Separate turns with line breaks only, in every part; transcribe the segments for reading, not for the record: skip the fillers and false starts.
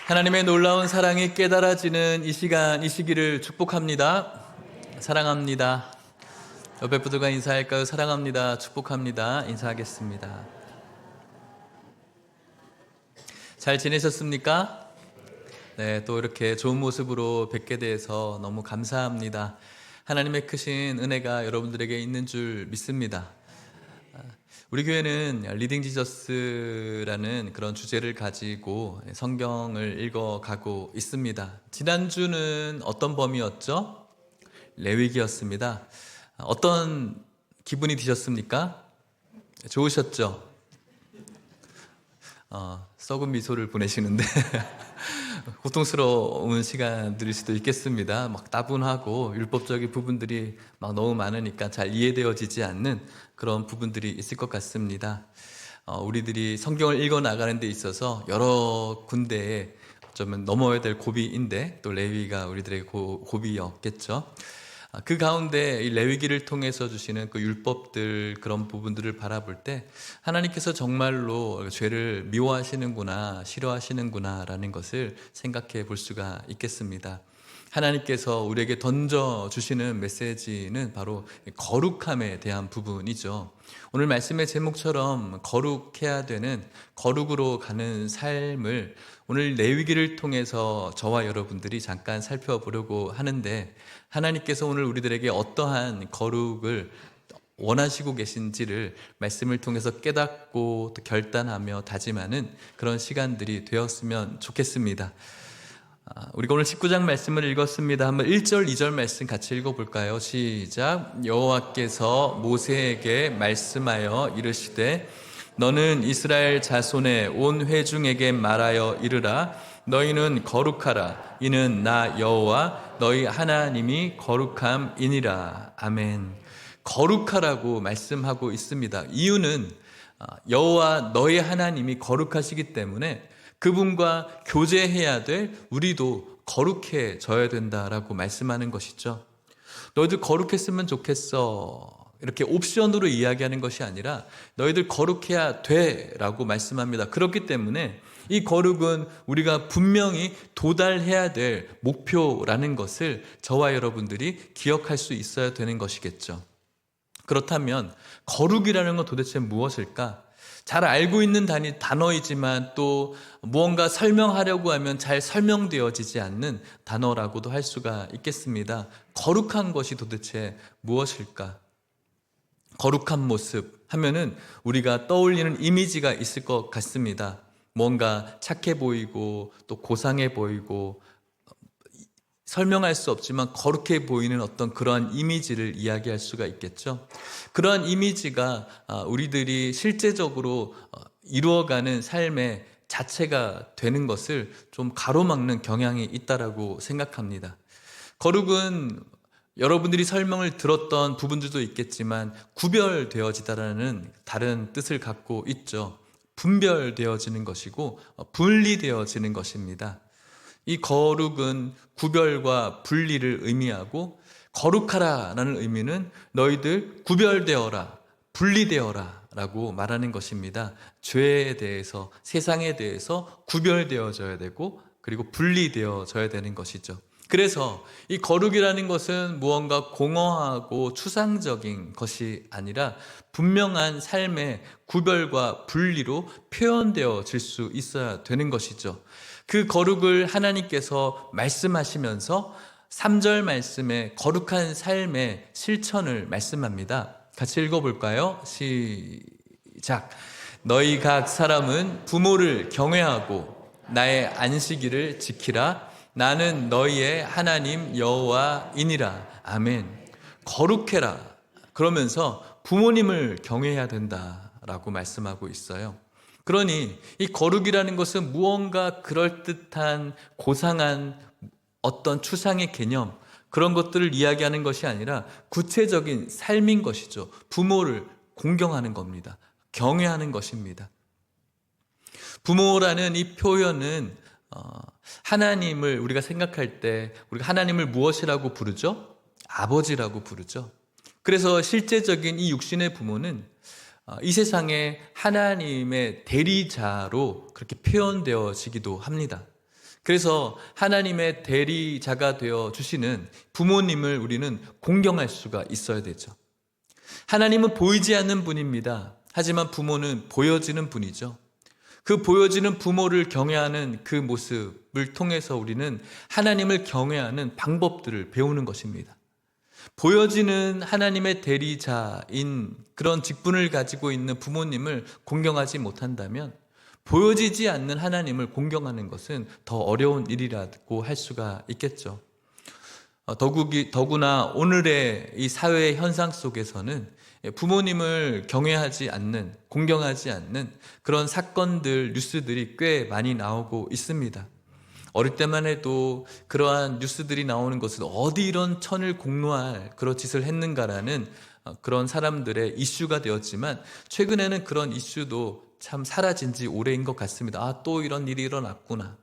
하나님의 놀라운 사랑이 깨달아지는 이 시간, 이 시기를 축복합니다. 사랑합니다. 옆에 분들과 인사할까요? 사랑합니다. 축복합니다. 인사하겠습니다. 잘 지내셨습니까? 네, 또 이렇게 좋은 모습으로 뵙게 돼서 너무 감사합니다. 하나님의 크신 은혜가 여러분들에게 있는 줄 믿습니다. 우리 교회는 리딩 지저스라는 그런 주제를 가지고 성경을 읽어가고 있습니다. 지난주는 어떤 범위였죠? 레위기였습니다. 어떤 기분이 드셨습니까? 좋으셨죠? 썩은 미소를 보내시는데 고통스러운 시간들일 수도 있겠습니다. 막 따분하고 율법적인 부분들이 막 너무 많으니까 잘 이해되어지지 않는 그런 부분들이 있을 것 같습니다. 우리들이 성경을 읽어 나가는 데 있어서 여러 군데에 어쩌면 넘어야 될 고비인데 또 레위가 우리들의 고비였겠죠. 그 가운데 이 레위기를 통해서 주시는 그 율법들, 그런 부분들을 바라볼 때 하나님께서 정말로 죄를 미워하시는구나, 싫어하시는구나 라는 것을 생각해 볼 수가 있겠습니다. 하나님께서 우리에게 던져주시는 메시지는 바로 거룩함에 대한 부분이죠. 오늘 말씀의 제목처럼 거룩해야 되는, 거룩으로 가는 삶을 오늘 레위기를 통해서 저와 여러분들이 잠깐 살펴보려고 하는데, 하나님께서 오늘 우리들에게 어떠한 거룩을 원하시고 계신지를 말씀을 통해서 깨닫고 또 결단하며 다짐하는 그런 시간들이 되었으면 좋겠습니다. 우리가 오늘 19장 말씀을 읽었습니다. 한번 1절, 2절 말씀 같이 읽어볼까요? 시작. 여호와께서 모세에게 말씀하여 이르시되 너는 이스라엘 자손의 온 회중에게 말하여 이르라. 너희는 거룩하라. 이는 나 여호와 너희 하나님이 거룩함이니라. 아멘. 거룩하라고 말씀하고 있습니다. 이유는 여호와 너희 하나님이 거룩하시기 때문에 그분과 교제해야 될 우리도 거룩해져야 된다라고 말씀하는 것이죠. 너희들 거룩했으면 좋겠어, 이렇게 옵션으로 이야기하는 것이 아니라 너희들 거룩해야 돼 라고 말씀합니다. 그렇기 때문에 이 거룩은 우리가 분명히 도달해야 될 목표라는 것을 저와 여러분들이 기억할 수 있어야 되는 것이겠죠. 그렇다면 거룩이라는 건 도대체 무엇일까? 잘 알고 있는 단어이지만 또 무언가 설명하려고 하면 잘 설명되어지지 않는 단어라고도 할 수가 있겠습니다. 거룩한 것이 도대체 무엇일까? 거룩한 모습 하면은 우리가 떠올리는 이미지가 있을 것 같습니다. 뭔가 착해 보이고 또 고상해 보이고 설명할 수 없지만 거룩해 보이는 어떤 그러한 이미지를 이야기할 수가 있겠죠. 그러한 이미지가 우리들이 실제적으로 이루어가는 삶의 자체가 되는 것을 좀 가로막는 경향이 있다라고 생각합니다. 거룩은 여러분들이 설명을 들었던 부분들도 있겠지만 구별되어지다라는 다른 뜻을 갖고 있죠. 분별되어지는 것이고 분리되어지는 것입니다. 이 거룩은 구별과 분리를 의미하고 거룩하라라는 의미는 너희들 구별되어라, 분리되어라 라고 말하는 것입니다. 죄에 대해서, 세상에 대해서 구별되어져야 되고 그리고 분리되어져야 되는 것이죠. 그래서 이 거룩이라는 것은 무언가 공허하고 추상적인 것이 아니라 분명한 삶의 구별과 분리로 표현되어질 수 있어야 되는 것이죠. 그 거룩을 하나님께서 말씀하시면서 3절 말씀에 거룩한 삶의 실천을 말씀합니다. 같이 읽어볼까요? 시작. 너희 각 사람은 부모를 경외하고 나의 안식일을 지키라. 나는 너희의 하나님 여호와이니라. 아멘. 거룩해라. 그러면서 부모님을 경외해야 된다라고 말씀하고 있어요. 그러니 이 거룩이라는 것은 무언가 그럴듯한 고상한 어떤 추상의 개념, 그런 것들을 이야기하는 것이 아니라 구체적인 삶인 것이죠. 부모를 공경하는 겁니다. 경외하는 것입니다. 부모라는 이 표현은 하나님을 우리가 생각할 때 우리가 하나님을 무엇이라고 부르죠? 아버지라고 부르죠. 그래서 실제적인 이 육신의 부모는 이 세상에 하나님의 대리자로 그렇게 표현되어지기도 합니다. 그래서 하나님의 대리자가 되어 주시는 부모님을 우리는 공경할 수가 있어야 되죠. 하나님은 보이지 않는 분입니다. 하지만 부모는 보여지는 분이죠. 그 보여지는 부모를 경외하는 그 모습을 통해서 우리는 하나님을 경외하는 방법들을 배우는 것입니다. 보여지는 하나님의 대리자인 그런 직분을 가지고 있는 부모님을 공경하지 못한다면 보여지지 않는 하나님을 공경하는 것은 더 어려운 일이라고 할 수가 있겠죠. 더구나 오늘의 이 사회의 현상 속에서는 부모님을 경외하지 않는, 공경하지 않는 그런 사건들, 뉴스들이 꽤 많이 나오고 있습니다. 어릴 때만 해도 그러한 뉴스들이 나오는 것은 어디 이런 천을 공노할 그런 짓을 했는가라는 그런 사람들의 이슈가 되었지만, 최근에는 그런 이슈도 참 사라진 지 오래인 것 같습니다. 아, 또 이런 일이 일어났구나.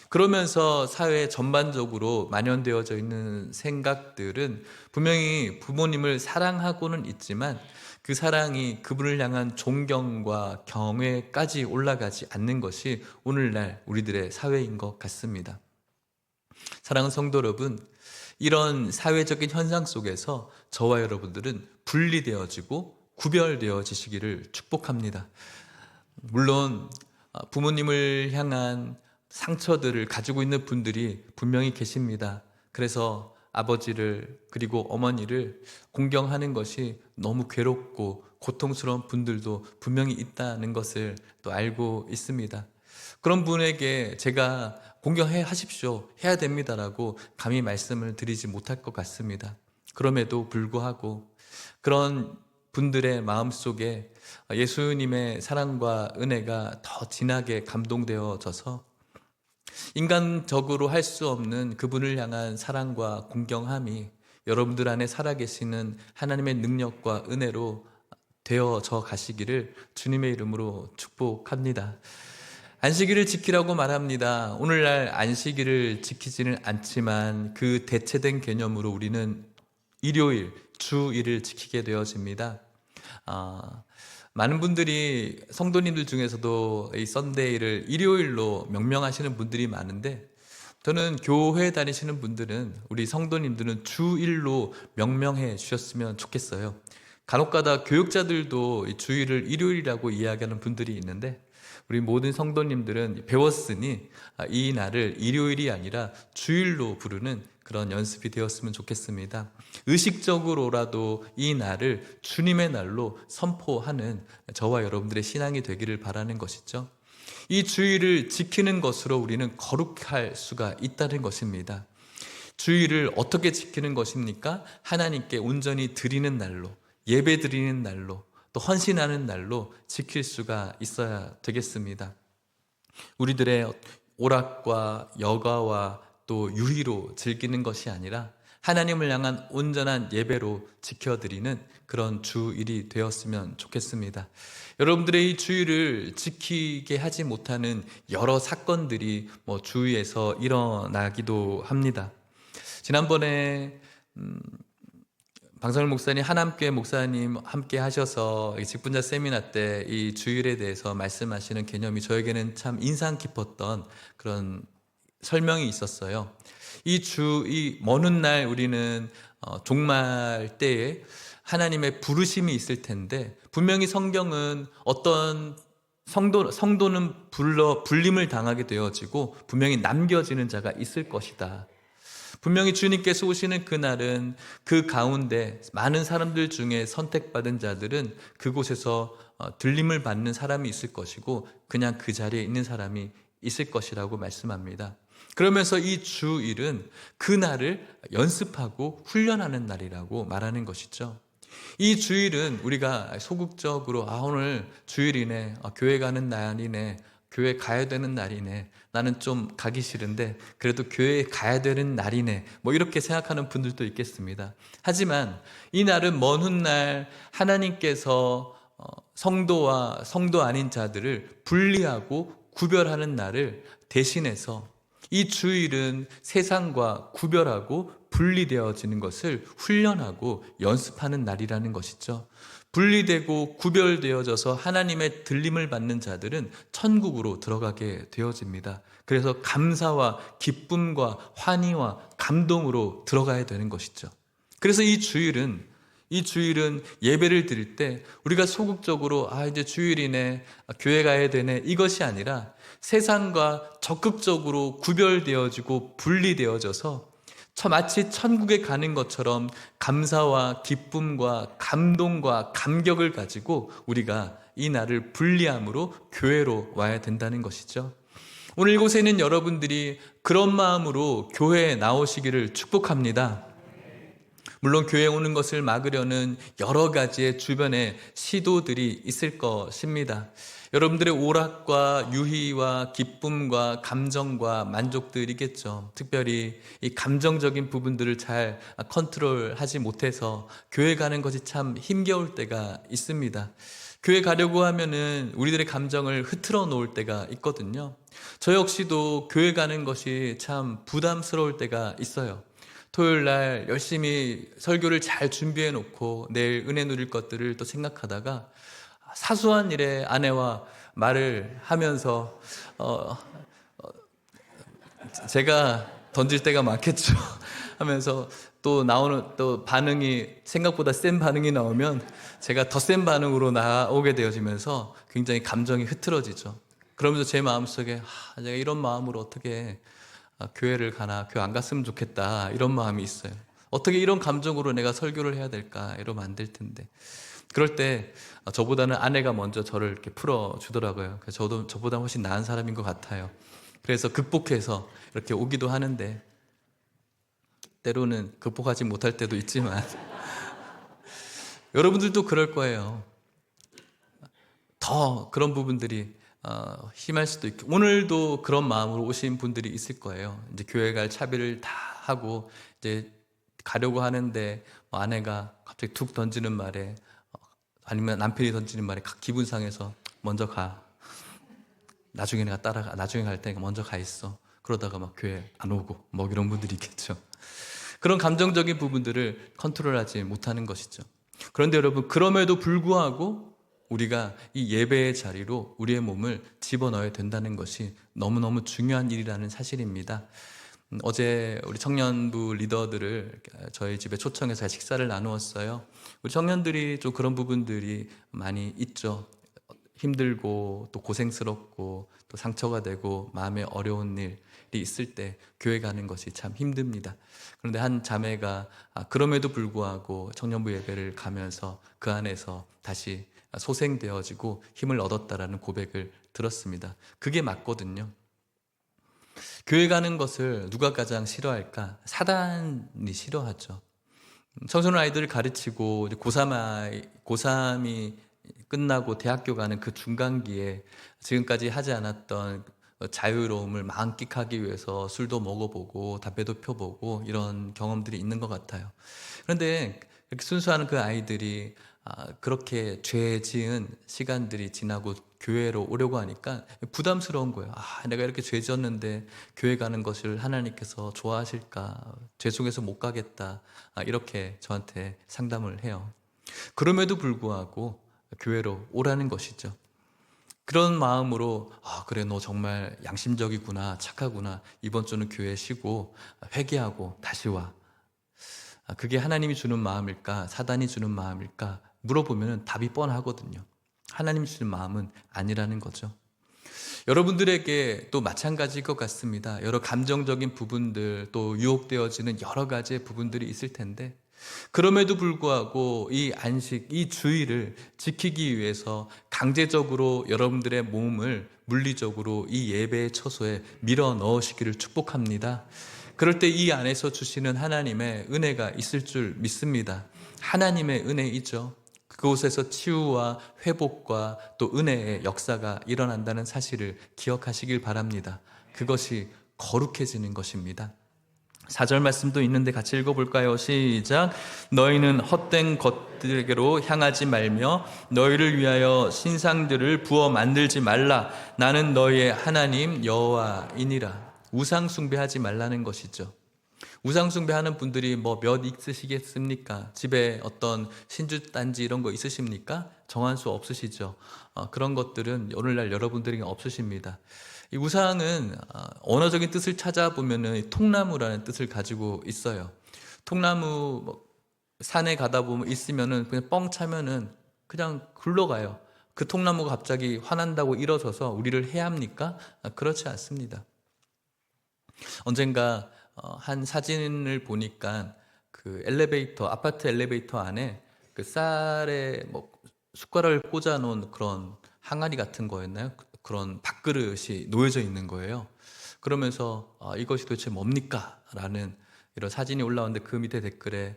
그러면서 사회 전반적으로 만연되어져 있는 생각들은 분명히 부모님을 사랑하고는 있지만 그 사랑이 그분을 향한 존경과 경외까지 올라가지 않는 것이 오늘날 우리들의 사회인 것 같습니다. 사랑하는 성도 여러분, 이런 사회적인 현상 속에서 저와 여러분들은 분리되어지고 구별되어지시기를 축복합니다. 물론 부모님을 향한 상처들을 가지고 있는 분들이 분명히 계십니다. 그래서 아버지를 그리고 어머니를 공경하는 것이 너무 괴롭고 고통스러운 분들도 분명히 있다는 것을 또 알고 있습니다. 그런 분에게 제가 공경해 하십시오, 해야 됩니다라고 감히 말씀을 드리지 못할 것 같습니다. 그럼에도 불구하고 그런 분들의 마음속에 예수님의 사랑과 은혜가 더 진하게 감동되어져서 인간적으로 할 수 없는 그분을 향한 사랑과 공경함이 여러분들 안에 살아계시는 하나님의 능력과 은혜로 되어져 가시기를 주님의 이름으로 축복합니다. 안식일을 지키라고 말합니다. 오늘날 안식일을 지키지는 않지만 그 대체된 개념으로 우리는 일요일, 주일을 지키게 되어집니다. 많은 분들이, 성도님들 중에서도 이 썬데이를 일요일로 명명하시는 분들이 많은데, 저는 교회 다니시는 분들은, 우리 성도님들은 주일로 명명해 주셨으면 좋겠어요. 간혹가다 교육자들도 이 주일을 일요일이라고 이야기하는 분들이 있는데, 우리 모든 성도님들은 배웠으니 이 날을 일요일이 아니라 주일로 부르는 그런 연습이 되었으면 좋겠습니다. 의식적으로라도 이 날을 주님의 날로 선포하는 저와 여러분들의 신앙이 되기를 바라는 것이죠. 이 주일을 지키는 것으로 우리는 거룩할 수가 있다는 것입니다. 주일을 어떻게 지키는 것입니까? 하나님께 온전히 드리는 날로, 예배 드리는 날로, 또 헌신하는 날로 지킬 수가 있어야 되겠습니다. 우리들의 오락과 여가와 또 유희로 즐기는 것이 아니라 하나님을 향한 온전한 예배로 지켜드리는 그런 주일이 되었으면 좋겠습니다. 여러분들의 이 주일을 지키게 하지 못하는 여러 사건들이 주위에서 일어나기도 합니다. 지난번에 방성일 목사님, 하남교회 목사님 함께 하셔서 직분자 세미나 때 이 주일에 대해서 말씀하시는 개념이 저에게는 참 인상 깊었던 그런 설명이 있었어요. 이 먼 훗날 우리는 종말 때에 하나님의 부르심이 있을 텐데, 분명히 성경은 어떤 성도는 불림을 당하게 되어지고 분명히 남겨지는 자가 있을 것이다. 분명히 주님께서 오시는 그날은 그 가운데 많은 사람들 중에 선택받은 자들은 그곳에서 들림을 받는 사람이 있을 것이고 그냥 그 자리에 있는 사람이 있을 것이라고 말씀합니다. 그러면서 이 주일은 그날을 연습하고 훈련하는 날이라고 말하는 것이죠. 이 주일은 우리가 소극적으로 오늘 주일이네, 교회 가는 날이네, 교회 가야 되는 날이네, 나는 좀 가기 싫은데 그래도 교회에 가야 되는 날이네, 이렇게 생각하는 분들도 있겠습니다. 하지만 이 날은 먼 훗날 하나님께서 성도와 성도 아닌 자들을 분리하고 구별하는 날을 대신해서, 이 주일은 세상과 구별하고 분리되어지는 것을 훈련하고 연습하는 날이라는 것이죠. 분리되고 구별되어져서 하나님의 들림을 받는 자들은 천국으로 들어가게 되어집니다. 그래서 감사와 기쁨과 환희와 감동으로 들어가야 되는 것이죠. 그래서 이 주일은 예배를 드릴 때 우리가 소극적으로 이제 주일이네, 교회 가야 되네, 이것이 아니라 세상과 적극적으로 구별되어지고 분리되어져서 마치 천국에 가는 것처럼 감사와 기쁨과 감동과 감격을 가지고 우리가 이 날을 분리함으로 교회로 와야 된다는 것이죠. 오늘 이곳에 있는 여러분들이 그런 마음으로 교회에 나오시기를 축복합니다. 물론 교회에 오는 것을 막으려는 여러 가지의 주변의 시도들이 있을 것입니다. 여러분들의 오락과 유희와 기쁨과 감정과 만족들이겠죠. 특별히 이 감정적인 부분들을 잘 컨트롤하지 못해서 교회 가는 것이 참 힘겨울 때가 있습니다. 교회 가려고 하면은 우리들의 감정을 흐트러 놓을 때가 있거든요. 저 역시도 교회 가는 것이 참 부담스러울 때가 있어요. 토요일 날 열심히 설교를 잘 준비해 놓고 내일 은혜 누릴 것들을 또 생각하다가 사소한 일에 아내와 말을 하면서 제가 던질 때가 많겠죠. 하면서 또 나오는 또 반응이 생각보다 센 반응이 나오면 제가 더 센 반응으로 나오게 되어지면서 굉장히 감정이 흐트러지죠. 그러면서 제 마음속에 내가 이런 마음으로 어떻게 교회를 가나, 교회 안 갔으면 좋겠다, 이런 마음이 있어요. 어떻게 이런 감정으로 내가 설교를 해야 될까, 이러면 안 될 텐데. 그럴 때 저보다는 아내가 먼저 저를 이렇게 풀어주더라고요. 그래서 저보다 훨씬 나은 사람인 것 같아요. 그래서 극복해서 이렇게 오기도 하는데 때로는 극복하지 못할 때도 있지만 여러분들도 그럴 거예요. 더 그런 부분들이 심할 수도 있고, 오늘도 그런 마음으로 오신 분들이 있을 거예요. 이제 교회 갈 차비를 다 하고 이제 가려고 하는데 아내가 갑자기 툭 던지는 말에, 아니면 남편이 던지는 말에 기분 상해서 먼저 가. 나중에 내가 따라가. 나중에 갈 테니까 먼저 가 있어. 그러다가 막 교회 안 오고 이런 분들이 있겠죠. 그런 감정적인 부분들을 컨트롤하지 못하는 것이죠. 그런데 여러분, 그럼에도 불구하고 우리가 이 예배의 자리로 우리의 몸을 집어넣어야 된다는 것이 너무너무 중요한 일이라는 사실입니다. 어제 우리 청년부 리더들을 저희 집에 초청해서 식사를 나누었어요. 우리 청년들이 좀 그런 부분들이 많이 있죠. 힘들고 또 고생스럽고 또 상처가 되고 마음에 어려운 일이 있을 때 교회 가는 것이 참 힘듭니다. 그런데 한 자매가 그럼에도 불구하고 청년부 예배를 가면서 그 안에서 다시 소생되어지고 힘을 얻었다라는 고백을 들었습니다. 그게 맞거든요. 교회 가는 것을 누가 가장 싫어할까? 사단이 싫어하죠. 청소년 아이들을 가르치고 고3이 끝나고 대학교 가는 그 중간기에 지금까지 하지 않았던 자유로움을 만끽하기 위해서 술도 먹어보고 담배도 펴보고 이런 경험들이 있는 것 같아요. 그런데 이렇게 순수한 그 아이들이 그렇게 죄 지은 시간들이 지나고 교회로 오려고 하니까 부담스러운 거예요. 내가 이렇게 죄 지었는데 교회 가는 것을 하나님께서 좋아하실까? 죄 속에서 못 가겠다. 이렇게 저한테 상담을 해요. 그럼에도 불구하고 교회로 오라는 것이죠. 그런 마음으로 그래, 너 정말 양심적이구나, 착하구나, 이번 주는 교회 쉬고 회개하고 다시 와. 그게 하나님이 주는 마음일까, 사단이 주는 마음일까 물어보면 답이 뻔하거든요. 하나님이 주는 마음은 아니라는 거죠. 여러분들에게 또 마찬가지일 것 같습니다. 여러 감정적인 부분들, 또 유혹되어지는 여러 가지의 부분들이 있을 텐데, 그럼에도 불구하고 이 안식, 이 주의를 지키기 위해서 강제적으로 여러분들의 몸을 물리적으로 이 예배의 처소에 밀어 넣으시기를 축복합니다. 그럴 때 이 안에서 주시는 하나님의 은혜가 있을 줄 믿습니다. 하나님의 은혜이죠. 그곳에서 치유와 회복과 또 은혜의 역사가 일어난다는 사실을 기억하시길 바랍니다. 그것이 거룩해지는 것입니다. 4절 말씀도 있는데 같이 읽어볼까요? 시작. 너희는 헛된 것들에게로 향하지 말며 너희를 위하여 신상들을 부어 만들지 말라. 나는 너희의 하나님 여호와이니라. 우상 숭배하지 말라는 것이죠. 우상 숭배하는 분들이 뭐 몇 있으시겠습니까? 집에 어떤 신주단지 이런 거 있으십니까? 정한 수 없으시죠? 그런 것들은 오늘날 여러분들에게 없으십니다. 이 우상은 언어적인 뜻을 찾아보면은 통나무라는 뜻을 가지고 있어요. 통나무 뭐 산에 가다 보면 있으면은 그냥 뻥 차면은 그냥 굴러가요. 그 통나무가 갑자기 화난다고 일어서서 우리를 해합니까? 그렇지 않습니다. 언젠가 한 사진을 보니까 그 엘리베이터, 아파트 엘리베이터 안에 그 쌀에 뭐 숟가락을 꽂아 놓은 그런 항아리 같은 거였나요? 그런 밥그릇이 놓여져 있는 거예요. 그러면서 이것이 도대체 뭡니까? 라는 이런 사진이 올라오는데 그 밑에 댓글에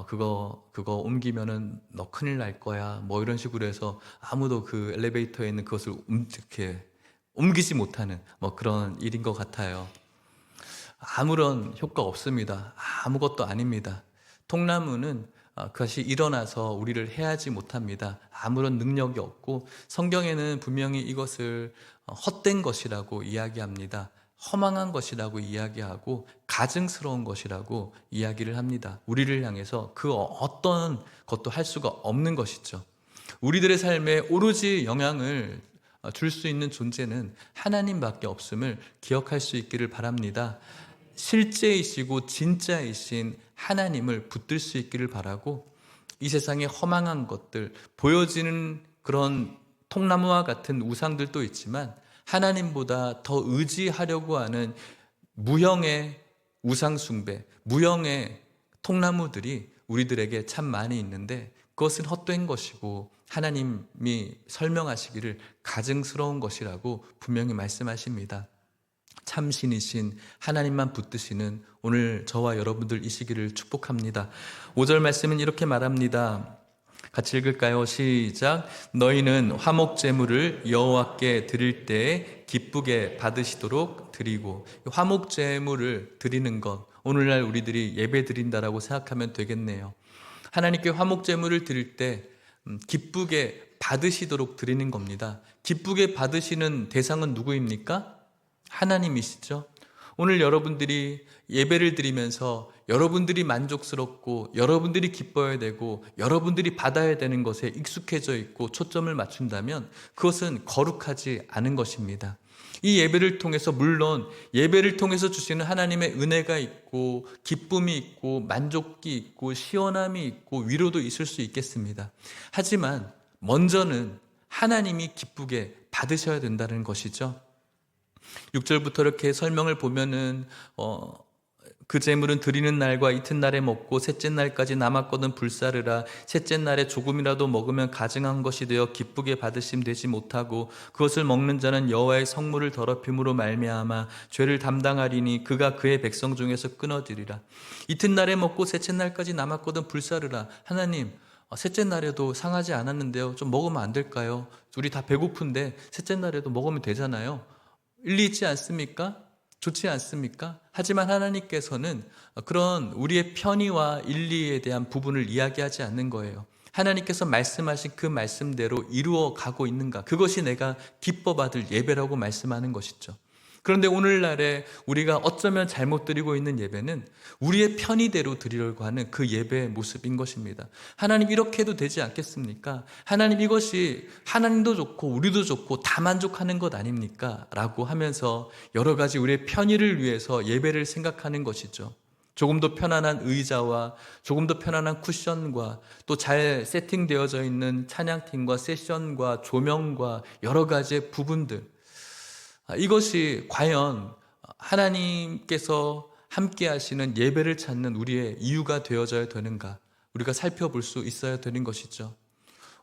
그거 옮기면은 너 큰일 날 거야. 뭐 이런 식으로 해서 아무도 그 엘리베이터에 있는 그것을 이렇게 옮기지 못하는 뭐 그런 일인 것 같아요. 아무런 효과 없습니다. 아무것도 아닙니다. 통나무는 그것이 일어나서 우리를 해하지 못합니다. 아무런 능력이 없고 성경에는 분명히 이것을 헛된 것이라고 이야기합니다. 허망한 것이라고 이야기하고 가증스러운 것이라고 이야기를 합니다. 우리를 향해서 그 어떤 것도 할 수가 없는 것이죠. 우리들의 삶에 오로지 영향을 줄 수 있는 존재는 하나님밖에 없음을 기억할 수 있기를 바랍니다. 실제이시고 진짜이신 하나님을 붙들 수 있기를 바라고, 이 세상에 허망한 것들, 보여지는 그런 통나무와 같은 우상들도 있지만 하나님보다 더 의지하려고 하는 무형의 우상숭배, 무형의 통나무들이 우리들에게 참 많이 있는데 그것은 헛된 것이고 하나님이 설명하시기를 가증스러운 것이라고 분명히 말씀하십니다. 참신이신 하나님만 붙드시는 오늘 저와 여러분들이시기를 축복합니다. 5절 말씀은 이렇게 말합니다. 같이 읽을까요? 시작. 너희는 화목 제물을 여호와께 드릴 때에 기쁘게 받으시도록 드리고. 화목 제물을 드리는 것, 오늘날 우리들이 예배 드린다라고 생각하면 되겠네요. 하나님께 화목 제물을 드릴 때 기쁘게 받으시도록 드리는 겁니다. 기쁘게 받으시는 대상은 누구입니까? 하나님이시죠. 오늘 여러분들이 예배를 드리면서 여러분들이 만족스럽고 여러분들이 기뻐야 되고 여러분들이 받아야 되는 것에 익숙해져 있고 초점을 맞춘다면 그것은 거룩하지 않은 것입니다. 이 예배를 통해서, 물론 예배를 통해서 주시는 하나님의 은혜가 있고 기쁨이 있고 만족이 있고 시원함이 있고 위로도 있을 수 있겠습니다. 하지만 먼저는 하나님이 기쁘게 받으셔야 된다는 것이죠. 6절부터 이렇게 설명을 보면은 그 제물은 드리는 날과 이튿날에 먹고 셋째 날까지 남았거든 불사르라. 셋째 날에 조금이라도 먹으면 가증한 것이 되어 기쁘게 받으심 되지 못하고 그것을 먹는 자는 여호와의 성물을 더럽힘으로 말미암아 죄를 담당하리니 그가 그의 백성 중에서 끊어지리라. 이튿날에 먹고 셋째 날까지 남았거든 불사르라. 하나님, 셋째 날에도 상하지 않았는데요, 좀 먹으면 안 될까요? 우리 다 배고픈데 셋째 날에도 먹으면 되잖아요. 일리 있지 않습니까? 좋지 않습니까? 하지만 하나님께서는 그런 우리의 편의와 일리에 대한 부분을 이야기하지 않는 거예요. 하나님께서 말씀하신 그 말씀대로 이루어 가고 있는가? 그것이 내가 기뻐 받을 예배라고 말씀하는 것이죠. 그런데 오늘날에 우리가 어쩌면 잘못 드리고 있는 예배는 우리의 편의대로 드리려고 하는 그 예배의 모습인 것입니다. 하나님 이렇게 해도 되지 않겠습니까? 하나님 이것이 하나님도 좋고 우리도 좋고 다 만족하는 것 아닙니까? 라고 하면서 여러 가지 우리의 편의를 위해서 예배를 생각하는 것이죠. 조금 더 편안한 의자와 조금 더 편안한 쿠션과 또 잘 세팅되어져 있는 찬양팀과 세션과 조명과 여러 가지의 부분들, 이것이 과연 하나님께서 함께 하시는 예배를 찾는 우리의 이유가 되어져야 되는가? 우리가 살펴볼 수 있어야 되는 것이죠.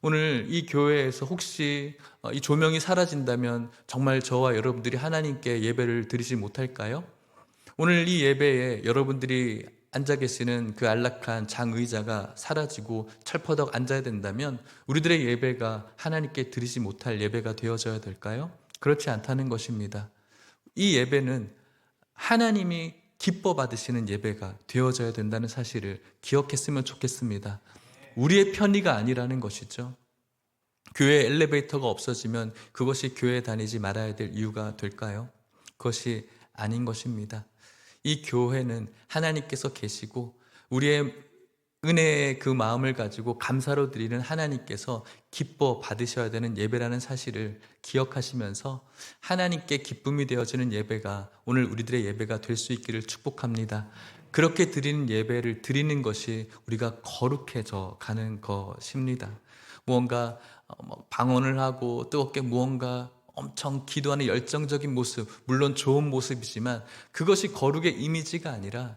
오늘 이 교회에서 혹시 이 조명이 사라진다면 정말 저와 여러분들이 하나님께 예배를 드리지 못할까요? 오늘 이 예배에 여러분들이 앉아 계시는 그 안락한 장의자가 사라지고 철퍼덕 앉아야 된다면 우리들의 예배가 하나님께 드리지 못할 예배가 되어져야 될까요? 그렇지 않다는 것입니다. 이 예배는 하나님이 기뻐 받으시는 예배가 되어져야 된다는 사실을 기억했으면 좋겠습니다. 우리의 편의가 아니라는 것이죠. 교회 엘리베이터가 없어지면 그것이 교회 다니지 말아야 될 이유가 될까요? 그것이 아닌 것입니다. 이 교회는 하나님께서 계시고 우리의 은혜의 그 마음을 가지고 감사로 드리는 하나님께서 기뻐 받으셔야 되는 예배라는 사실을 기억하시면서 하나님께 기쁨이 되어지는 예배가 오늘 우리들의 예배가 될 수 있기를 축복합니다. 그렇게 드리는 예배를 드리는 것이 우리가 거룩해져 가는 것입니다. 무언가 방언을 하고 뜨겁게 무언가 엄청 기도하는 열정적인 모습, 물론 좋은 모습이지만 그것이 거룩의 이미지가 아니라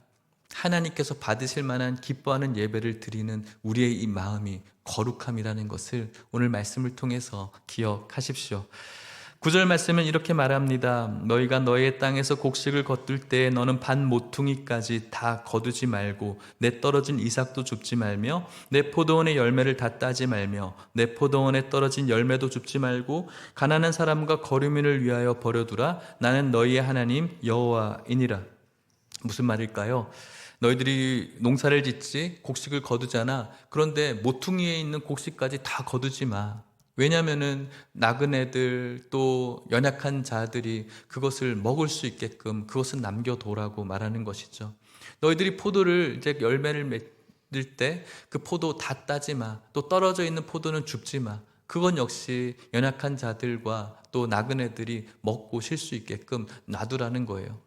하나님께서 받으실 만한 기뻐하는 예배를 드리는 우리의 이 마음이 거룩함이라는 것을 오늘 말씀을 통해서 기억하십시오. 9절 말씀은 이렇게 말합니다. 너희가 너희의 땅에서 곡식을 거둘 때 너는 반 모퉁이까지 다 거두지 말고 내 떨어진 이삭도 줍지 말며 내 포도원의 열매를 다 따지 말며 내 포도원에 떨어진 열매도 줍지 말고 가난한 사람과 거류민을 위하여 버려두라. 나는 너희의 하나님 여호와이니라. 무슨 말일까요? 너희들이 농사를 짓지 곡식을 거두잖아. 그런데 모퉁이에 있는 곡식까지 다 거두지 마. 왜냐하면은 나그네들 또 연약한 자들이 그것을 먹을 수 있게끔 그것은 남겨둬라고 말하는 것이죠. 너희들이 포도를 이제 열매를 맺을 때 그 포도 다 따지 마. 또 떨어져 있는 포도는 줍지 마. 그건 역시 연약한 자들과 또 나그네들이 먹고 쉴 수 있게끔 놔두라는 거예요.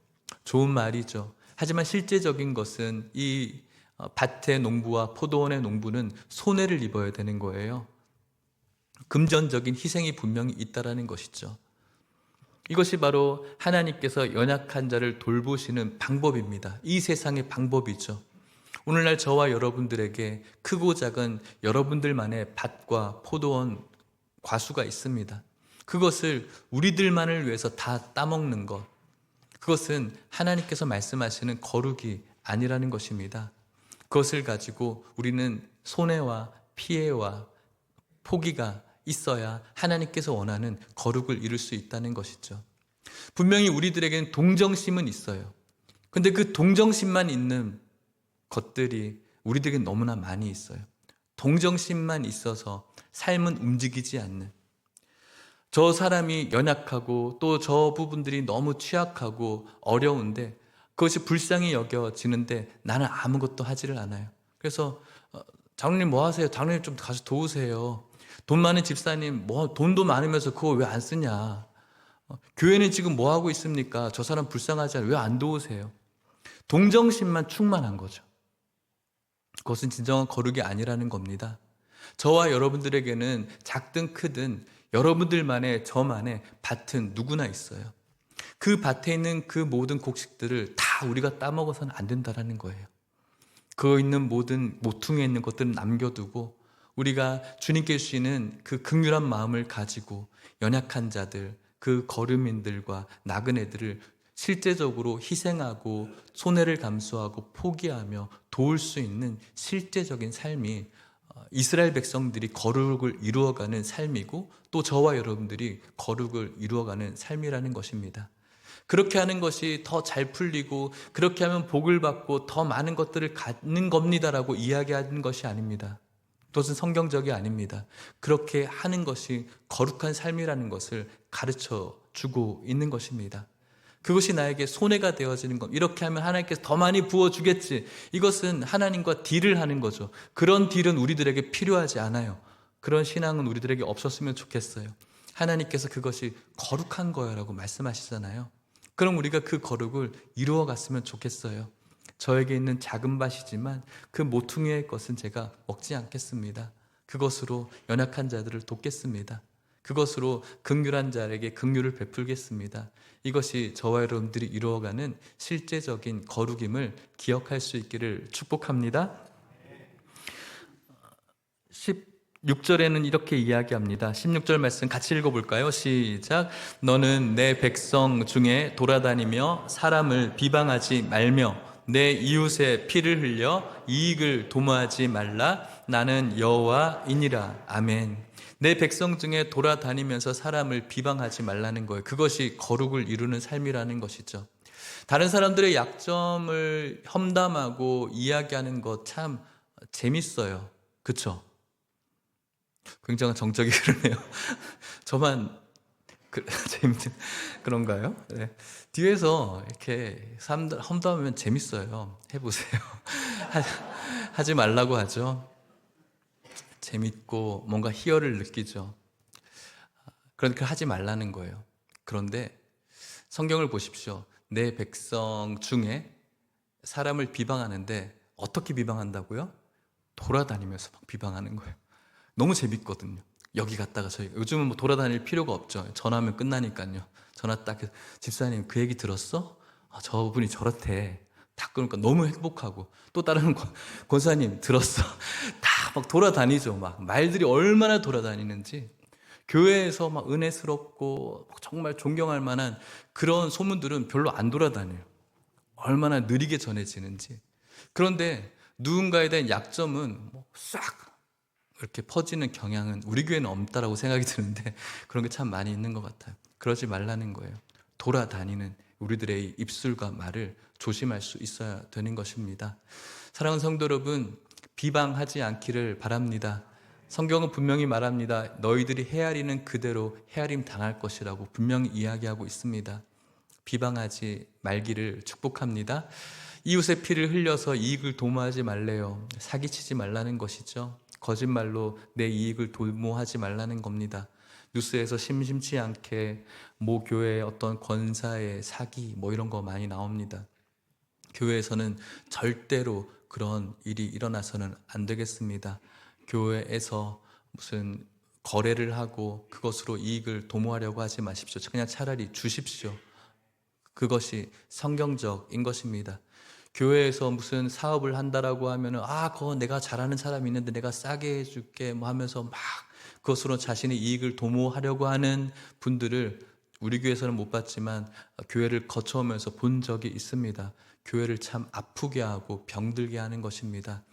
좋은 말이죠. 하지만 실제적인 것은 이 밭의 농부와 포도원의 농부는 손해를 입어야 되는 거예요. 금전적인 희생이 분명히 있다라는 것이죠. 이것이 바로 하나님께서 연약한 자를 돌보시는 방법입니다. 이 세상의 방법이죠. 오늘날 저와 여러분들에게 크고 작은 여러분들만의 밭과 포도원, 과수가 있습니다. 그것을 우리들만을 위해서 다 따먹는 것, 그것은 하나님께서 말씀하시는 거룩이 아니라는 것입니다. 그것을 가지고 우리는 손해와 피해와 포기가 있어야 하나님께서 원하는 거룩을 이룰 수 있다는 것이죠. 분명히 우리들에게는 동정심은 있어요. 근데 그 동정심만 있는 것들이 우리들에게 너무나 많이 있어요. 동정심만 있어서 삶은 움직이지 않는, 저 사람이 연약하고 또 저 부분들이 너무 취약하고 어려운데 그것이 불쌍히 여겨지는데 나는 아무것도 하지를 않아요. 그래서 장로님 뭐 하세요? 장로님 좀 가서 도우세요. 돈 많은 집사님 뭐 돈도 많으면서 그거 왜 안 쓰냐? 교회는 지금 뭐 하고 있습니까? 저 사람 불쌍하지 않아요. 왜 안 도우세요? 동정심만 충만한 거죠. 그것은 진정한 거룩이 아니라는 겁니다. 저와 여러분들에게는 작든 크든 여러분들만의 저만의 밭은 누구나 있어요. 그 밭에 있는 그 모든 곡식들을 다 우리가 따먹어서는 안 된다는 거예요. 그 있는 모든 모퉁이에 있는 것들은 남겨두고 우리가 주님께 주시는 그 긍휼한 마음을 가지고 연약한 자들, 그 거류민들과 나그네들을 실제적으로 희생하고 손해를 감수하고 포기하며 도울 수 있는 실제적인 삶이 이스라엘 백성들이 거룩을 이루어가는 삶이고 또 저와 여러분들이 거룩을 이루어가는 삶이라는 것입니다. 그렇게 하는 것이 더 잘 풀리고 그렇게 하면 복을 받고 더 많은 것들을 갖는 겁니다라고 이야기하는 것이 아닙니다. 그것은 성경적이 아닙니다. 그렇게 하는 것이 거룩한 삶이라는 것을 가르쳐 주고 있는 것입니다. 그것이 나에게 손해가 되어지는 것, 이렇게 하면 하나님께서 더 많이 부어주겠지, 이것은 하나님과 딜을 하는 거죠. 그런 딜은 우리들에게 필요하지 않아요. 그런 신앙은 우리들에게 없었으면 좋겠어요. 하나님께서 그것이 거룩한 거야 라고 말씀하시잖아요. 그럼 우리가 그 거룩을 이루어 갔으면 좋겠어요. 저에게 있는 작은 밭이지만 그 모퉁이의 것은 제가 먹지 않겠습니다. 그것으로 연약한 자들을 돕겠습니다. 그것으로 긍휼한 자에게 긍휼을 베풀겠습니다. 이것이 저와 여러분들이 이루어가는 실제적인 거룩임을 기억할 수 있기를 축복합니다. 16절에는 이렇게 이야기합니다. 16절 말씀 같이 읽어볼까요? 시작. 너는 내 백성 중에 돌아다니며 사람을 비방하지 말며 내 이웃의 피를 흘려 이익을 도모하지 말라. 나는 여호와이니라. 아멘. 내 백성 중에 돌아다니면서 사람을 비방하지 말라는 거예요. 그것이 거룩을 이루는 삶이라는 것이죠. 다른 사람들의 약점을 험담하고 이야기하는 것 참 재밌어요. 그렇죠? 굉장히 정적이 흐르네요. 저만 재밌는 그런가요? 네. 뒤에서 이렇게 사람들 험담하면 재밌어요. 해보세요. 하지 말라고 하죠. 재밌고 뭔가 희열을 느끼죠. 그러니까 하지 말라는 거예요. 그런데 성경을 보십시오. 내 백성 중에 사람을 비방하는데 어떻게 비방한다고요? 돌아다니면서 막 비방하는 거예요. 너무 재밌거든요. 여기 갔다가 저희 요즘은 뭐 돌아다닐 필요가 없죠. 전화하면 끝나니까요. 전화 딱 해서 집사님 그 얘기 들었어? 아, 저분이 저렇대. 딱 그러니까 너무 행복하고 또 다른 권사님 들었어? 다 막 돌아다니죠. 막 말들이 얼마나 돌아다니는지 교회에서 막 은혜스럽고 정말 존경할 만한 그런 소문들은 별로 안 돌아다녀요. 얼마나 느리게 전해지는지. 그런데 누군가에 대한 약점은 싹 이렇게 퍼지는 경향은 우리 교회는 없다라고 생각이 드는데 그런 게 참 많이 있는 것 같아요. 그러지 말라는 거예요. 돌아다니는 우리들의 입술과 말을 조심할 수 있어야 되는 것입니다. 사랑하는 성도 여러분, 비방하지 않기를 바랍니다. 성경은 분명히 말합니다. 너희들이 헤아리는 그대로 헤아림 당할 것이라고 분명히 이야기하고 있습니다. 비방하지 말기를 축복합니다. 이웃의 피를 흘려서 이익을 도모하지 말래요. 사기치지 말라는 것이죠. 거짓말로 내 이익을 도모하지 말라는 겁니다. 뉴스에서 심심치 않게 모 교회의 어떤 권사의 사기 뭐 이런 거 많이 나옵니다. 교회에서는 절대로 그런 일이 일어나서는 안 되겠습니다. 교회에서 무슨 거래를 하고 그것으로 이익을 도모하려고 하지 마십시오. 그냥 차라리 주십시오. 그것이 성경적인 것입니다. 교회에서 무슨 사업을 한다라고 하면은 그거 내가 잘하는 사람이 있는데 내가 싸게 해줄게 뭐 하면서 막 그것으로 자신의 이익을 도모하려고 하는 분들을 우리 교회에서는 못 봤지만 교회를 거쳐오면서 본 적이 있습니다. 교회를 참 아프게 하고 병들게 하는 것입니다.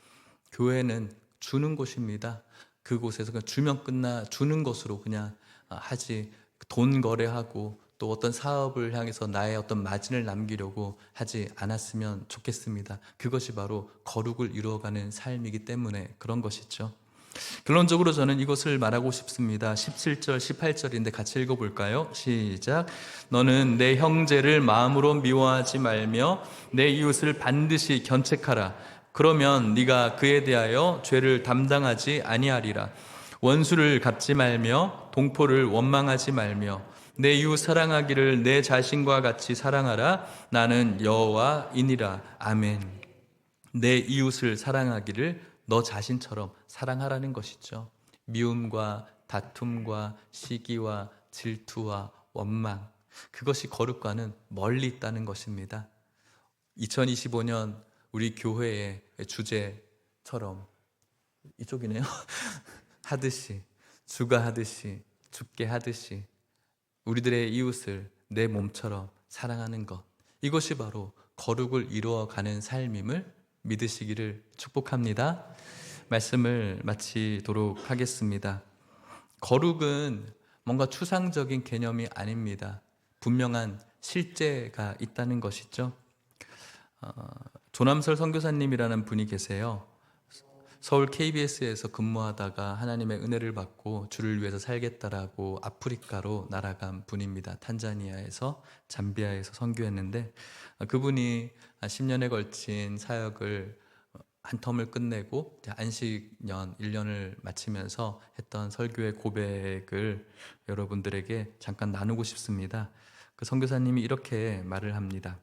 교회는 주는 곳입니다. 그곳에서 그냥 주면 끝나 주는 것으로 그냥 하지 돈 거래하고 또 어떤 사업을 향해서 나의 어떤 마진을 남기려고 하지 않았으면 좋겠습니다. 그것이 바로 거룩을 이루어가는 삶이기 때문에 그런 것이죠. 결론적으로 저는 이것을 말하고 싶습니다. 17절, 18절인데 같이 읽어볼까요? 시작. 너는 내 형제를 마음으로 미워하지 말며 내 이웃을 반드시 견책하라. 그러면 네가 그에 대하여 죄를 담당하지 아니하리라. 원수를 갚지 말며 동포를 원망하지 말며 내 이웃 사랑하기를 내 자신과 같이 사랑하라. 나는 여호와이니라. 아멘. 내 이웃을 사랑하기를 너 자신처럼 사랑하라는 것이죠. 미움과 다툼과 시기와 질투와 원망, 그것이 거룩과는 멀리 있다는 것입니다. 2025년 우리 교회의 주제처럼 이쪽이네요. 하듯이, 주가 하듯이, 죽게 하듯이 우리들의 이웃을 내 몸처럼 사랑하는 것, 이것이 바로 거룩을 이루어가는 삶임을 믿으시기를 축복합니다. 말씀을 마치도록 하겠습니다. 거룩은 뭔가 추상적인 개념이 아닙니다. 분명한 실제가 있다는 것이죠. 조남설 선교사님이라는 분이 계세요. 서울 KBS에서 근무하다가 하나님의 은혜를 받고 주를 위해서 살겠다라고 아프리카로 날아간 분입니다. 탄자니아에서 잠비아에서 선교했는데 그분이 10년에 걸친 사역을 한 텀을 끝내고 안식년 1년을 마치면서 했던 설교의 고백을 여러분들에게 잠깐 나누고 싶습니다. 그 선교사님이 이렇게 말을 합니다.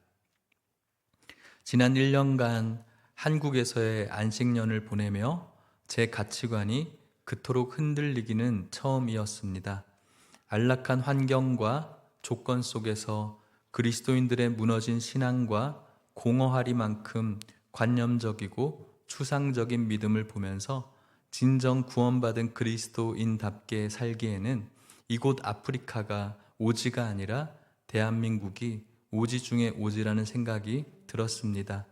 지난 1년간 한국에서의 안식년을 보내며 제 가치관이 그토록 흔들리기는 처음이었습니다. 안락한 환경과 조건 속에서 그리스도인들의 무너진 신앙과 공허하리만큼 관념적이고 추상적인 믿음을 보면서 진정 구원받은 그리스도인답게 살기에는 이곳 아프리카가 오지가 아니라 대한민국이 오지 중에 오지라는 생각이 들었습니다.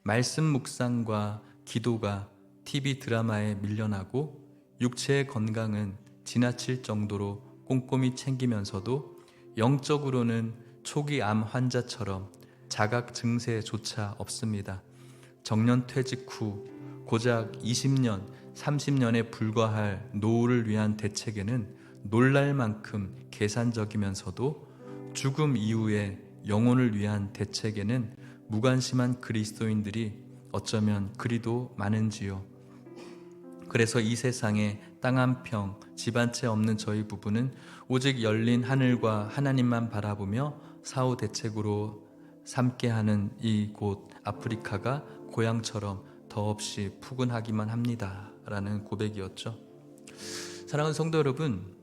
말씀 묵상과 기도가 TV 드라마에 밀려나고 육체의 건강은 지나칠 정도로 꼼꼼히 챙기면서도 영적으로는 초기 암 환자처럼 자각 증세조차 없습니다. 정년 퇴직 후 고작 20년, 30년에 불과할 노후를 위한 대책에는 놀랄 만큼 계산적이면서도 죽음 이후에 영혼을 위한 대책에는 무관심한 그리스도인들이 어쩌면 그리도 많은지요. 그래서 이 세상에 땅 한 평, 집 한 채 없는 저희 부부는 오직 열린 하늘과 하나님만 바라보며 사후 대책으로 삼게하는 이곳 아프리카가 고향처럼 더없이 푸근하기만 합니다. 라는 고백이었죠. 사랑하는 성도 여러분,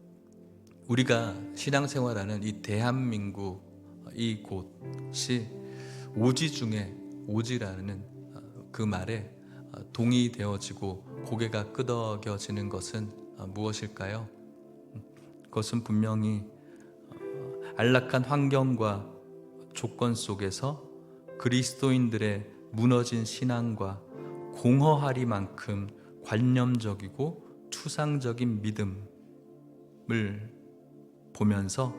우리가 신앙생활하는 이 대한민국 이곳이 오지 중에 오지라는 그 말에 동의되어지고 고개가 끄덕여지는 것은 무엇일까요? 그것은 분명히 안락한 환경과 조건 속에서 그리스도인들의 무너진 신앙과 공허하리만큼 관념적이고 추상적인 믿음을 보면서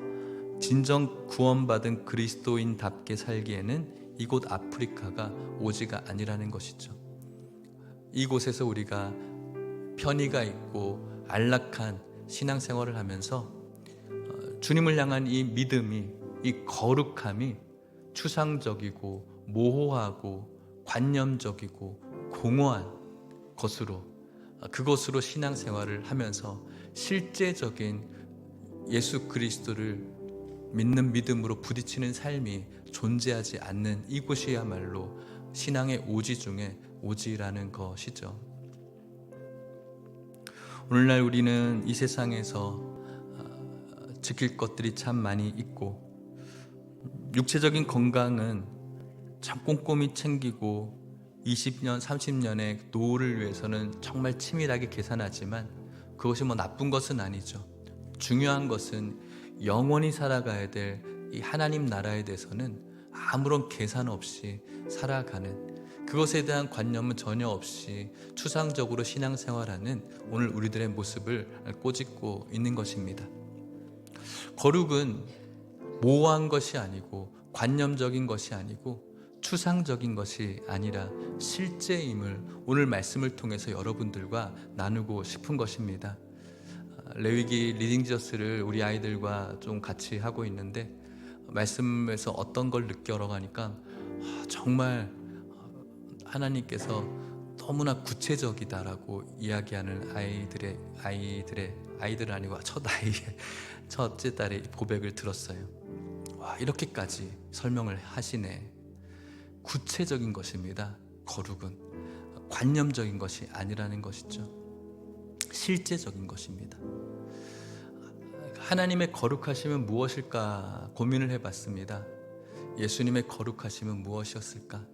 진정 구원받은 그리스도인답게 살기에는 이곳 아프리카가 오지가 아니라는 것이죠. 이곳에서 우리가 편의가 있고 안락한 신앙생활을 하면서 주님을 향한 이 믿음이, 이 거룩함이 추상적이고 모호하고 관념적이고 공허한 것으로, 그것으로 신앙생활을 하면서 실제적인 예수 그리스도를 믿는 믿음으로 부딪히는 삶이 존재하지 않는 이곳이야말로 신앙의 오지 중에 오지라는 것이죠. 오늘날 우리는 이 세상에서 지킬 것들이 참 많이 있고, 육체적인 건강은 참 꼼꼼히 챙기고 20년, 30년의 노후를 위해서는 정말 치밀하게 계산하지만 그것이 나쁜 것은 아니죠. 중요한 것은 영원히 살아가야 될 이 하나님 나라에 대해서는 아무런 계산 없이 살아가는, 그것에 대한 관념은 전혀 없이 추상적으로 신앙생활하는 오늘 우리들의 모습을 꼬집고 있는 것입니다. 거룩은 모호한 것이 아니고 관념적인 것이 아니고 추상적인 것이 아니라 실제임을 오늘 말씀을 통해서 여러분들과 나누고 싶은 것입니다. 레위기 리딩저스를 우리 아이들과 좀 같이 하고 있는데 말씀에서 어떤 걸 느껴러 가니까 정말 하나님께서 너무나 구체적이다라고 이야기하는 아이들은 아니고 첫째 딸의 고백을 들었어요. 와, 이렇게까지 설명을 하시네. 구체적인 것입니다. 거룩은 관념적인 것이 아니라는 것이죠. 실제적인 것입니다. 하나님의 거룩하심은 무엇일까 고민을 해봤습니다. 예수님의 거룩하심은 무엇이었을까?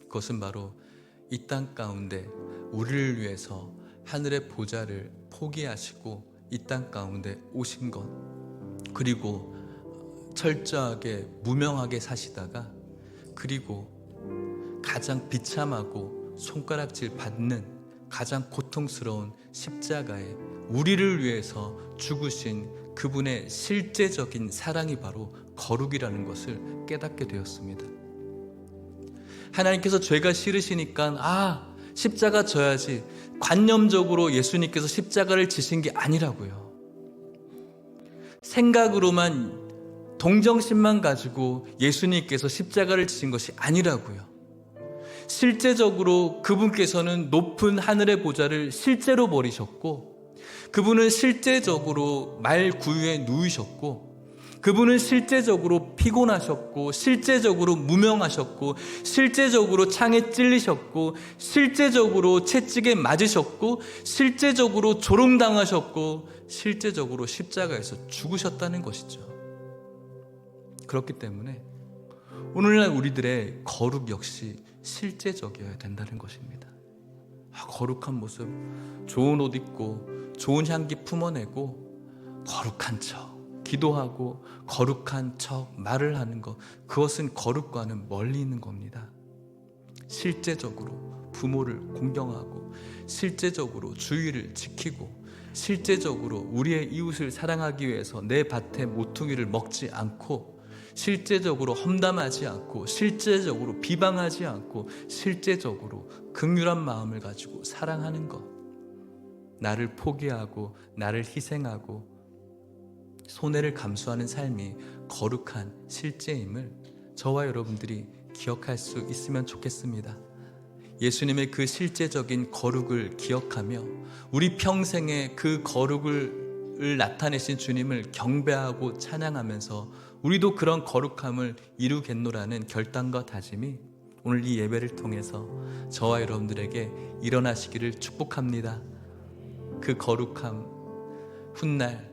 그것은 바로 이 땅 가운데 우리를 위해서 하늘의 보좌를 포기하시고 이 땅 가운데 오신 것, 그리고 철저하게 무명하게 사시다가 그리고 가장 비참하고 손가락질 받는 가장 고통스러운 십자가에 우리를 위해서 죽으신 그분의 실제적인 사랑이 바로 거룩이라는 것을 깨닫게 되었습니다. 하나님께서 죄가 싫으시니까 십자가 져야지, 관념적으로 예수님께서 십자가를 지신 게 아니라고요. 생각으로만, 동정심만 가지고 예수님께서 십자가를 지신 것이 아니라고요. 실제적으로 그분께서는 높은 하늘의 보좌를 실제로 버리셨고, 그분은 실제적으로 말 구유에 누이셨고, 그분은 실제적으로 피곤하셨고, 실제적으로 무명하셨고, 실제적으로 창에 찔리셨고, 실제적으로 채찍에 맞으셨고, 실제적으로 조롱당하셨고, 실제적으로 십자가에서 죽으셨다는 것이죠. 그렇기 때문에 오늘날 우리들의 거룩 역시 실제적이어야 된다는 것입니다. 거룩한 모습, 좋은 옷 입고 좋은 향기 품어내고 거룩한 척 기도하고 거룩한 척 말을 하는 것, 그것은 거룩과는 멀리 있는 겁니다. 실제적으로 부모를 공경하고, 실제적으로 주의를 지키고, 실제적으로 우리의 이웃을 사랑하기 위해서 내 밭의 모퉁이를 먹지 않고, 실제적으로 험담하지 않고, 실제적으로 비방하지 않고, 실제적으로 긍휼한 마음을 가지고 사랑하는 것, 나를 포기하고 나를 희생하고 손해를 감수하는 삶이 거룩한 실제임을 저와 여러분들이 기억할 수 있으면 좋겠습니다. 예수님의 그 실제적인 거룩을 기억하며 우리 평생에 그 거룩을 나타내신 주님을 경배하고 찬양하면서 우리도 그런 거룩함을 이루겠노라는 결단과 다짐이 오늘 이 예배를 통해서 저와 여러분들에게 일어나시기를 축복합니다. 그 거룩함, 훗날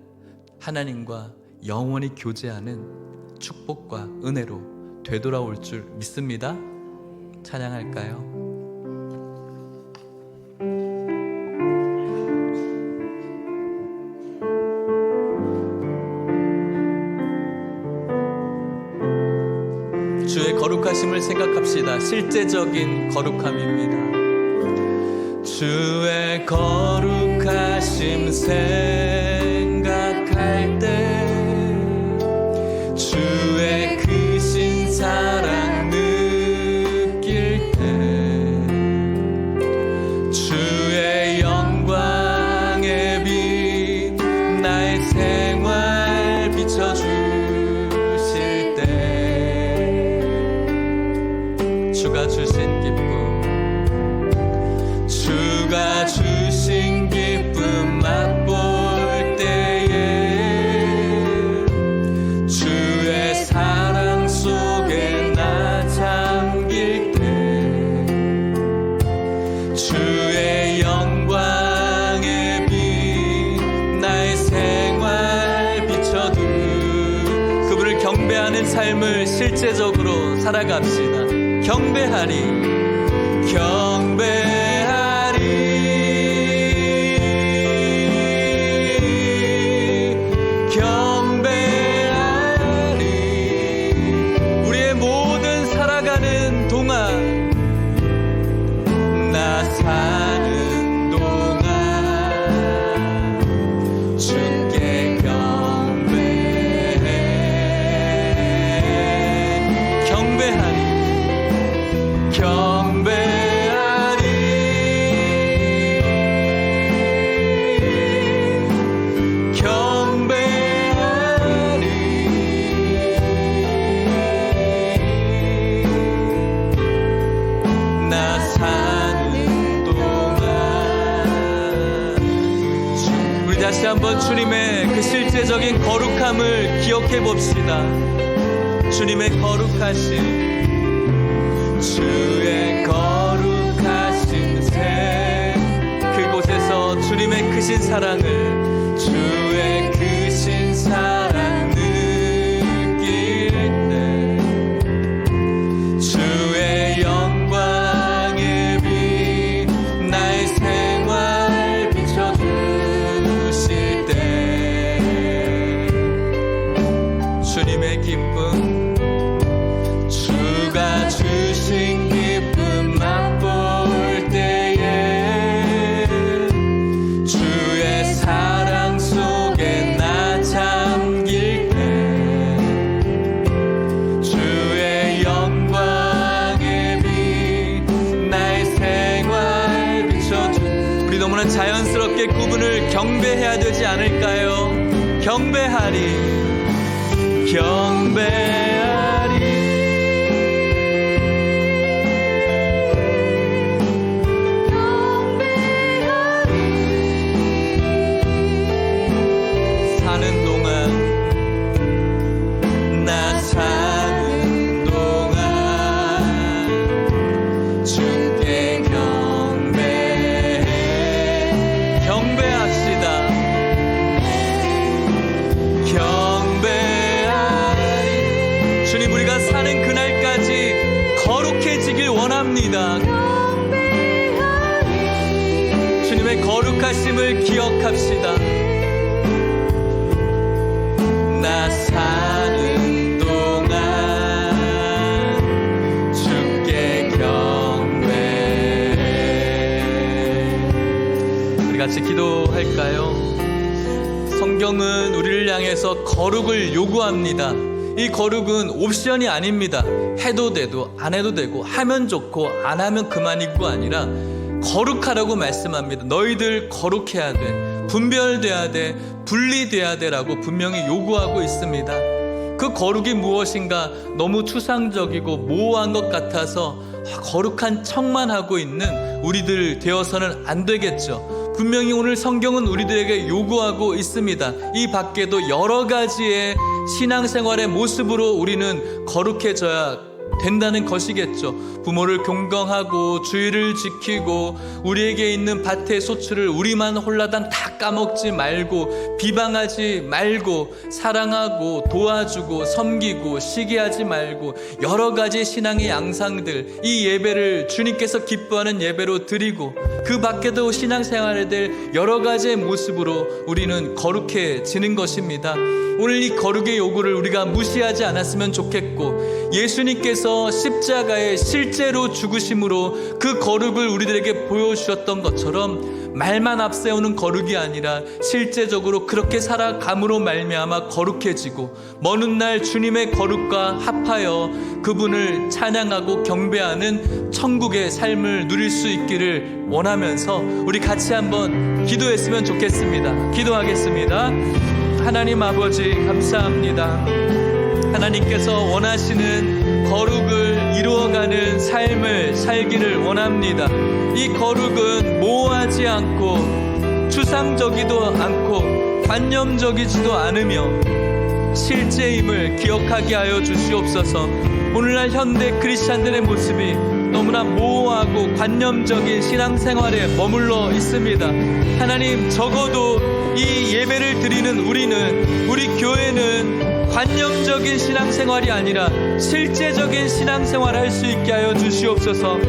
하나님과 영원히 교제하는 축복과 은혜로 되돌아올 줄 믿습니다. 찬양할까요? 주의 거룩하심을 생각합시다. 실제적인 거룩함입니다. 주의 거룩하심 생각할 때 주의 크신 사랑 느낄 때 주의 영광의 빛 나의 생활 비춰주실 때 주가 주신 기쁨 주가 주신 기쁨 맛볼 때에 주의 사랑 속에 나 잠길 때 주의 영광의 빛 나의 생활 비춰두 그분을 경배하는 삶을 실제적으로 살아갑시다. 경배하리 우리의 모든 살아가는 동안 나 사는 동안 주께 경배하리 나 사는 동안 우리 다시 한번 주님의 그 실제적인 거룩함을 기억해 봅시다. 주님의 거룩하심 주의 거룩하신 생 그곳에서 주님의 크신 사랑을 주의 크신 사랑 느낄 때 주의 영광의 빛 나의 생활 비춰주실 때 주님의 기쁨 주가 주신 기쁨 맛볼 때에 주의 사랑 속에 나 잠길 때 주의 영광의 빛 나의 생활 비춰주 우리 너무나 자연스럽게 그분을 경배해야 되지 않을까요? 경배하리 사는 동안 나 사는 동안 주께 경배합시다. 주님 우리가 사는 그날까지 거룩해지길 원합니다. 주님의 거룩하심을 기억합시다. 나 사는 동안 주께 경배 우리 같이 기도할까요? 성경은 우리를 향해서 거룩을 요구합니다. 이 거룩은 옵션이 아닙니다. 해도 돼도 안 해도 되고 하면 좋고 안 하면 그만이고 아니라 거룩하라고 말씀합니다. 너희들 거룩해야 돼. 분별돼야 돼, 분리돼야 돼라고 분명히 요구하고 있습니다. 그 거룩이 무엇인가 너무 추상적이고 모호한 것 같아서 거룩한 척만 하고 있는 우리들 되어서는 안 되겠죠. 분명히 오늘 성경은 우리들에게 요구하고 있습니다. 이 밖에도 여러 가지의 신앙생활의 모습으로 우리는 거룩해져야 된다는 것이겠죠. 부모를 존경하고 주의를 지키고 우리에게 있는 밭의 소출을 우리만 홀라당 다 까먹지 말고 비방하지 말고 사랑하고 도와주고 섬기고 시기하지 말고 여러 가지 신앙의 양상들, 이 예배를 주님께서 기뻐하는 예배로 드리고 그 밖에도 신앙생활에 될 여러 가지의 모습으로 우리는 거룩해지는 것입니다. 오늘 이 거룩의 요구를 우리가 무시하지 않았으면 좋겠고, 예수님께서 십자가에 실제로 죽으심으로 그 거룩을 우리들에게 보여주셨던 것처럼 말만 앞세우는 거룩이 아니라 실제적으로 그렇게 살아감으로 말미암아 거룩해지고 먼 훗날 주님의 거룩과 합하여 그분을 찬양하고 경배하는 천국의 삶을 누릴 수 있기를 원하면서 우리 같이 한번 기도했으면 좋겠습니다. 기도하겠습니다. 하나님 아버지, 감사합니다. 하나님께서 원하시는 거룩을 이루어가는 삶을 살기를 원합니다. 이 거룩은 모호하지 않고 추상적이도 않고 관념적이지도 않으며 실제임을 기억하게 하여 주시옵소서. 오늘날 현대 크리스찬들의 모습이 너무나 모호하고 관념적인 신앙생활에 머물러 있습니다. 하나님, 적어도 이 예배를 드리는 우리 교회는 관념적인 신앙생활이 아니라 실제적인 신앙생활을 할 수 있게 하여 주시옵소서.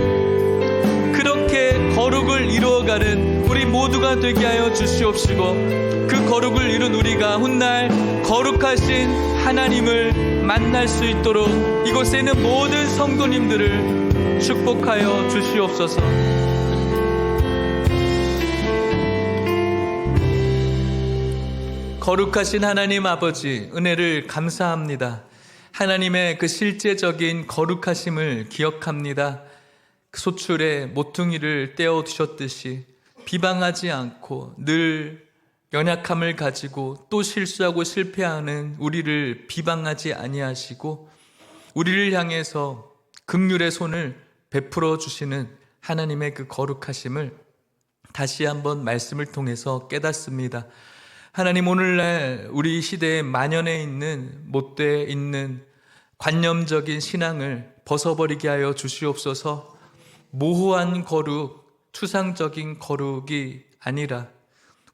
그렇게 거룩을 이루어가는 우리 모두가 되게 하여 주시옵시고, 그 거룩을 이룬 우리가 훗날 거룩하신 하나님을 만날 수 있도록 이곳에 있는 모든 성도님들을 축복하여 주시옵소서. 거룩하신 하나님 아버지, 은혜를 감사합니다. 하나님의 그 실제적인 거룩하심을 기억합니다. 소출에 모퉁이를 떼어두셨듯이 비방하지 않고 늘 연약함을 가지고 또 실수하고 실패하는 우리를 비방하지 아니하시고 우리를 향해서 긍휼의 손을 베풀어 주시는 하나님의 그 거룩하심을 다시 한번 말씀을 통해서 깨닫습니다. 하나님, 오늘날 우리 시대에 만연해 있는 못돼 있는 관념적인 신앙을 벗어버리게 하여 주시옵소서. 모호한 거룩, 추상적인 거룩이 아니라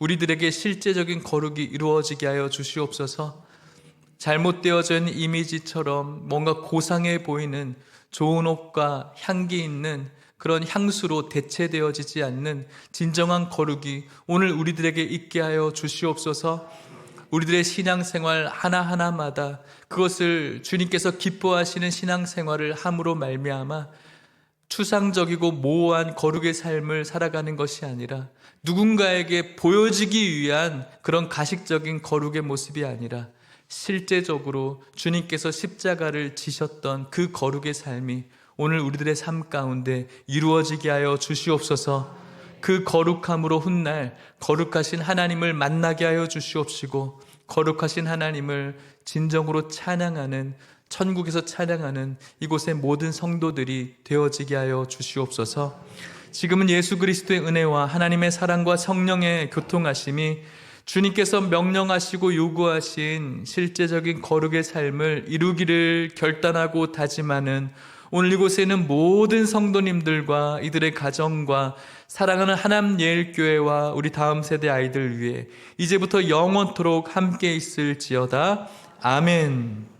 우리들에게 실제적인 거룩이 이루어지게 하여 주시옵소서. 잘못되어진 이미지처럼 뭔가 고상해 보이는 좋은 옷과 향기 있는 그런 향수로 대체되어지지 않는 진정한 거룩이 오늘 우리들에게 있게 하여 주시옵소서. 우리들의 신앙생활 하나하나마다 그것을 주님께서 기뻐하시는 신앙생활을 함으로 말미암아 추상적이고 모호한 거룩의 삶을 살아가는 것이 아니라 누군가에게 보여지기 위한 그런 가식적인 거룩의 모습이 아니라 실제적으로 주님께서 십자가를 지셨던 그 거룩의 삶이 오늘 우리들의 삶 가운데 이루어지게 하여 주시옵소서. 그 거룩함으로 훗날 거룩하신 하나님을 만나게 하여 주시옵시고 거룩하신 하나님을 진정으로 찬양하는, 천국에서 찬양하는 이곳의 모든 성도들이 되어지게 하여 주시옵소서. 지금은 예수 그리스도의 은혜와 하나님의 사랑과 성령의 교통하심이 주님께서 명령하시고 요구하신 실제적인 거룩의 삶을 이루기를 결단하고 다짐하는 오늘 이곳에 있는 모든 성도님들과 이들의 가정과 사랑하는 하남 예일교회와 우리 다음 세대 아이들 위해 이제부터 영원토록 함께 있을지어다. 아멘.